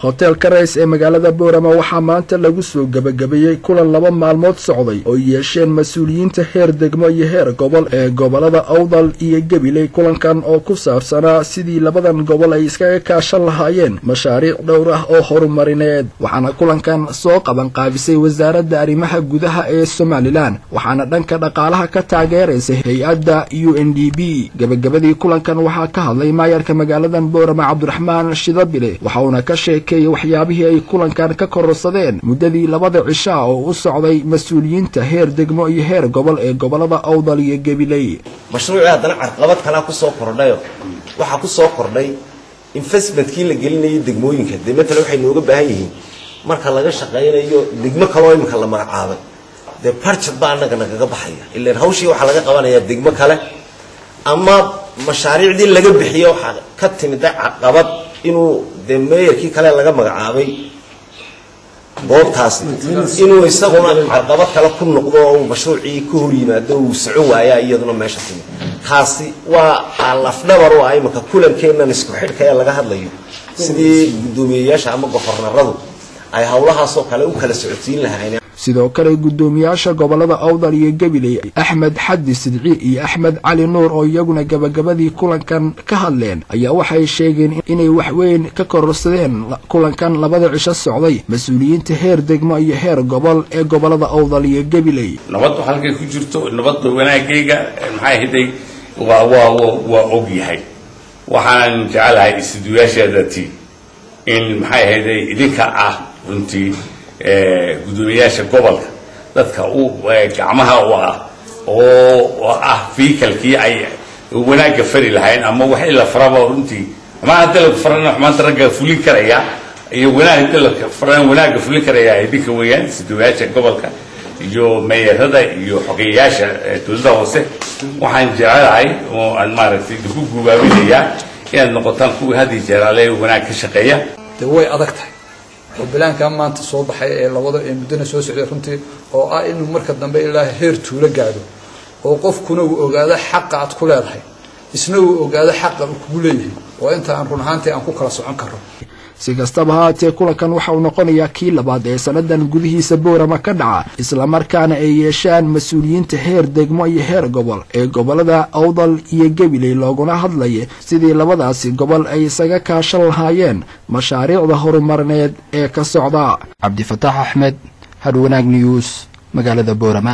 hotel Karais ee magaalada Boorama waxaa maanta lagu soo gabagabeeyay kulan 2 maalmood socday oo yeesheen mas'uuliyiinta heer degmo iyo heer gobol ee gobolada Awdal iyo Gabiley. Kulankan oo ku saabsanaa sidii labadan gobol ay iskaga kaashan lahaayeen mashaariic dhowr ah oo horumarineed. waxaana kulankan soo qaban qaabisay wasaaradda arrimaha gudaha ee Somaliland, waxaana dhanka dhaqaalaha ka taageeraysay hay'adda UNDP. gabagabadii kulankan waxaa ka hadlay maayarka magaalada Boorama Cabdiraxmaan Shidabile, waxaana ka sheekay waxyaabihii ay kulankan ka kororsadeen muddadii 2 cisho oo u socday mas'uuliyiinta heer degmo iyo heer gobol ee gobolada Awdal iyo Gabiley. mashruuca hadana carqalad kala ku soo kordhay waxa ku soo kordhay investmentkii la gelinayay degmooyinka deematana waxay nooga baahan yihiin marka laga shaqeynayo degmo kale oo imka la magacaabay budget baa naga baxaya ilaa hawshii waxa laga qabanayaa degmo kale ama mashaariicdii laga bixiyo waxa ka timid caqabad inuu deemeeyarkii kale laga magacaabay goobtaas inuu isaguna caqabad kale ku noqdo oo mashruucii ku hor yimaado uu socon waaya iyaduna meesha timid. taasi waa lafdhabar oo ay marka kulankeena isku xidhka ee laga hadlayo sidii gudoomiyayaasha ama gobornaradu ay hawlahaas oo kale u kala socodsiin lahaayeen. sidoo kale gudoomiyaasha gobolada Awdal iyo Gabiley Axmed Xaddi Sidci iyo Axmed Cali Nuur oo iyaguna gabagabadii kulankan ka hadleen ayaa waxay sheegeen inay wax weyn ka kororsadeen kulankan 2 cisho socday mas'uuliyiinta heer degmo iyo heer gobol ee gobolada Awdal iyo Gabiley. nabad halkay ku jirto nabad wanaagayga maxay hiday waa og yahay waxaan jecelahay isduuyaashaadati in maxay hiday idinka ah runtii gudoomiyaasha gobolka dadka uu gacmaha oo fiikalkii ay wanaaga fari lahayn ama wax ila faraba runtii ama hadda la farana maanta raga fulin karaya iyo wanaaga fulin karaya idinka weeyaan sidooyaasha gobolka iyo meeyarada iyo xogeyaasha dowladda hoose. waxaan jecelahay oo aan maaragtay ku guubaabinaya inaad noqotaan kuwa hadii jeeraalay wanaag ka shaqeeya. way adagtahay وبلانka maanta soo baxay ee labada muddo soo socday runtii oo ah inuu marka dambe ilaa heer tuulo gaado oo qofkuna uu ogaado xaq aad ku leedahay isna uu ogaado xaq uu ku leeyahay oo inta aan run ahaantii aan ku kala socon karo. si kastaba haatee kulankan waxa uu noqonayaa kii labaad ee sanadan gudihiisa Boorama ka dhaca isla markaana ay yeeshaan mas'uuliyiinta heer degmo iyo heer gobol ee gobolada Awdal iyo Gabiley looguna hadlay sidii labadaasi gobol ay isaga kaashan lahaayeen mashaariicda horumarineed ee ka socda. Cabdi Fataax Axmed, Hadwanaag News, magaalada Boorama.